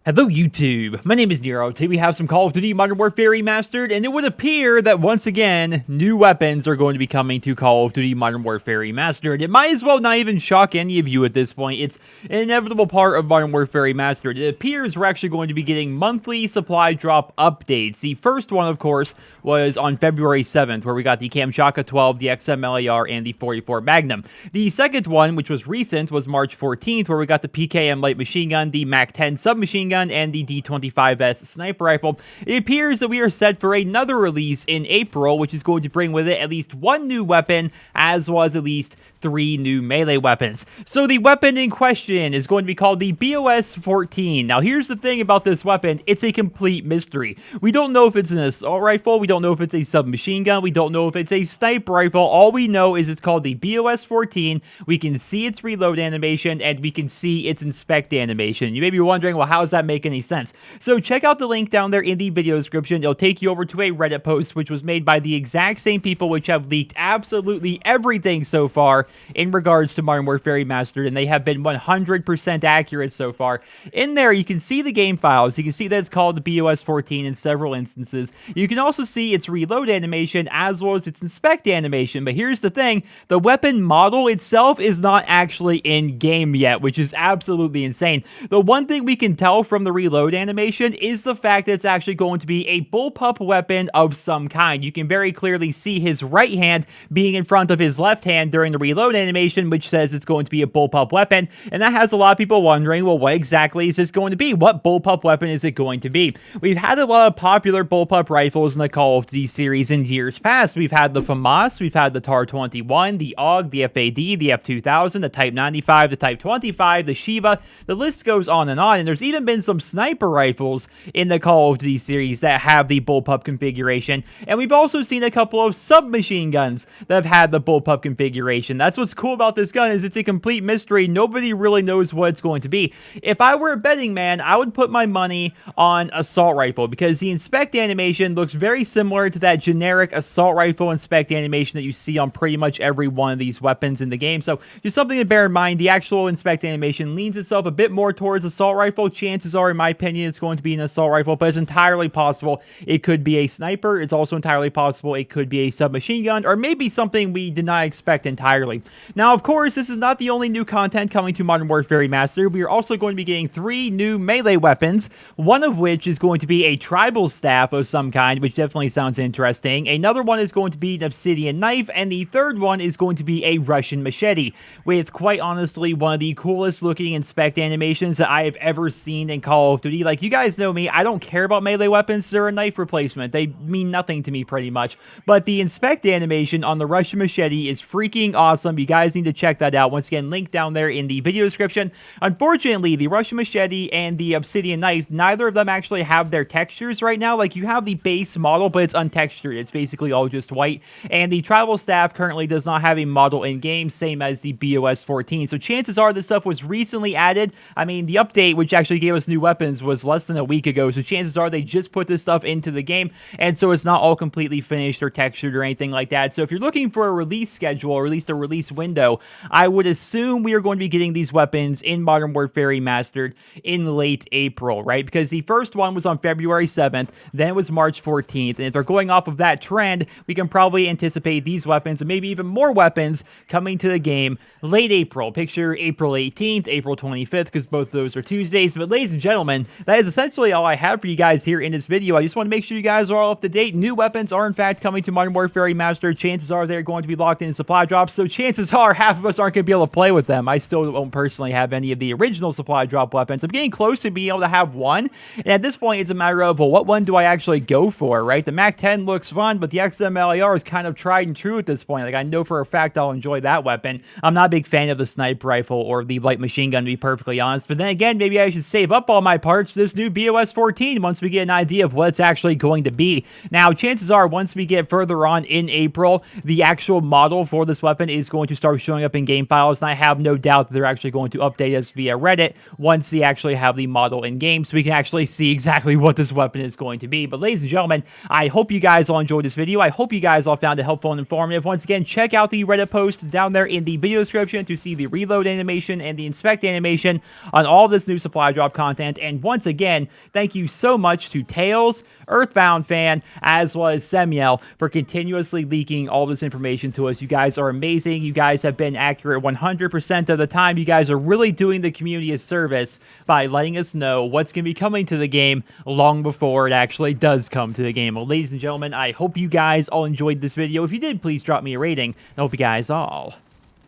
Hello YouTube, my name is Nero. Today we have some Call of Duty Modern Warfare Remastered, and it would appear that once again, new weapons are going to be coming to Call of Duty Modern Warfare Remastered. It might as well not even shock any of you at this point. It's an inevitable part of Modern Warfare Remastered. It appears we're actually going to be getting monthly supply drop updates. The first one, of course, was on February 7th, where we got the Kamchatka 12, the XM-LAR, and the 44 Magnum. The second one, which was recent, was March 14th, where we got the PKM light machine gun, the MAC-10 submachine gun, and the D25S sniper rifle. It appears that we are set for another release in April, which is going to bring with it at least one new weapon, as well as at least 3 new melee weapons. So the weapon in question is going to be called the BOS-14. Now here's the thing about this weapon, it's a complete mystery. We don't know if it's an assault rifle, we don't know if it's a submachine gun, we don't know if it's a sniper rifle. All we know is it's called the BOS-14. We can see its reload animation, and we can see its inspect animation. You may be wondering, well, how does that make any sense? So check out the link down there in the video description. It'll take you over to a Reddit post which was made by the exact same people which have leaked absolutely everything so far in regards to Modern Warfare Remastered, and they have been 100% accurate so far. In there you can see the game files. You can see that it's called the BOS-14 in several instances. You can also see its reload animation as well as its inspect animation, but here's the thing, the weapon model itself is not actually in game yet, which is absolutely insane. The one thing we can tell from the reload animation is the fact that it's actually going to be a bullpup weapon of some kind. You can very clearly see his right hand being in front of his left hand during the reload animation, which says it's going to be a bullpup weapon, and that has a lot of people wondering, well, what exactly is this going to be? What bullpup weapon is it going to be? We've had a lot of popular bullpup rifles in the Call of Duty series in years past. We've had the FAMAS, we've had the TAR-21, the AUG, the FAD, the F2000, the Type 95, the Type 25, the Shiva. The list goes on, and there's even been some sniper rifles in the Call of Duty series that have the bullpup configuration, and we've also seen a couple of submachine guns that have had the bullpup configuration. That's what's cool about this gun, is it's a complete mystery. Nobody really knows what it's going to be. If I were a betting man, I would put my money on assault rifle, because the inspect animation looks very similar to that generic assault rifle inspect animation that you see on pretty much every one of these weapons in the game. So just something to bear in mind. The actual inspect animation leans itself a bit more towards assault rifle. Chances are, in my opinion, it's going to be an assault rifle, but it's entirely possible it could be a sniper. It's also entirely possible it could be a submachine gun, or maybe something we did not expect entirely. Now, of course, this is not the only new content coming to Modern Warfare Remastered. We are also going to be getting 3 new melee weapons, one of which is going to be a tribal staff of some kind, which definitely sounds interesting. Another one is going to be an obsidian knife, and the third one is going to be a Russian machete, with, quite honestly, one of the coolest looking inspect animations that I have ever seen in Call of Duty. Like, you guys know me, I don't care about melee weapons. They're a knife replacement. They mean nothing to me pretty much. But the inspect animation on the Russian machete is freaking awesome. You guys need to check that out. Once again, link down there in the video description. Unfortunately, the Russian machete and the obsidian knife, neither of them actually have their textures right now. Like, you have the base model, but it's untextured. It's basically all just white. And the tribal staff currently does not have a model in game, same as the BOS-14. So chances are this stuff was recently added. I mean, the update, which actually gave us new weapons, was less than a week ago, so chances are they just put this stuff into the game, and so it's not all completely finished or textured or anything like that. So if you're looking for a release schedule, or at least a release window, I would assume we are going to be getting these weapons in Modern Warfare Remastered in late April, right? Because the first one was on February 7th, then it was March 14th, and if they're going off of that trend, we can probably anticipate these weapons, and maybe even more weapons, coming to the game late April. Picture April 18th, April 25th, because both of those are Tuesdays. But ladies and gentlemen, that is essentially all I have for you guys here in this video. I just want to make sure you guys are all up to date. New weapons are in fact coming to Modern Warfare Remastered. Chances are they're going to be locked in supply drops, so chances are half of us aren't going to be able to play with them. I still don't personally have any of the original supply drop weapons. I'm getting close to being able to have one, and at this point it's a matter of, well, what one do I actually go for, right? The MAC-10 looks fun, but the XM-LAR is kind of tried and true at this point. Like, I know for a fact I'll enjoy that weapon. I'm not a big fan of the sniper rifle or the light machine gun, to be perfectly honest, but then again, maybe I should save up up all my parts to this new BOS 14 once we get an idea of what it's actually going to be. Now, chances are, once we get further on in April, the actual model for this weapon is going to start showing up in game files, and I have no doubt that they're actually going to update us via Reddit once they actually have the model in game, so we can actually see exactly what this weapon is going to be. But ladies and gentlemen, I hope you guys all enjoyed this video. I hope you guys all found it helpful and informative. Once again, check out the Reddit post down there in the video description to see the reload animation and the inspect animation on all this new supply drop content. And once again, thank you so much to Tails, Earthbound Fan, as well as Semiel for continuously leaking all this information to us. You guys are amazing. You guys have been accurate 100% of the time. You guys are really doing the community a service by letting us know what's going to be coming to the game long before it actually does come to the game. Well, ladies and gentlemen, I hope you guys all enjoyed this video. If you did, please drop me a rating. I hope you guys all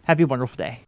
have a wonderful day.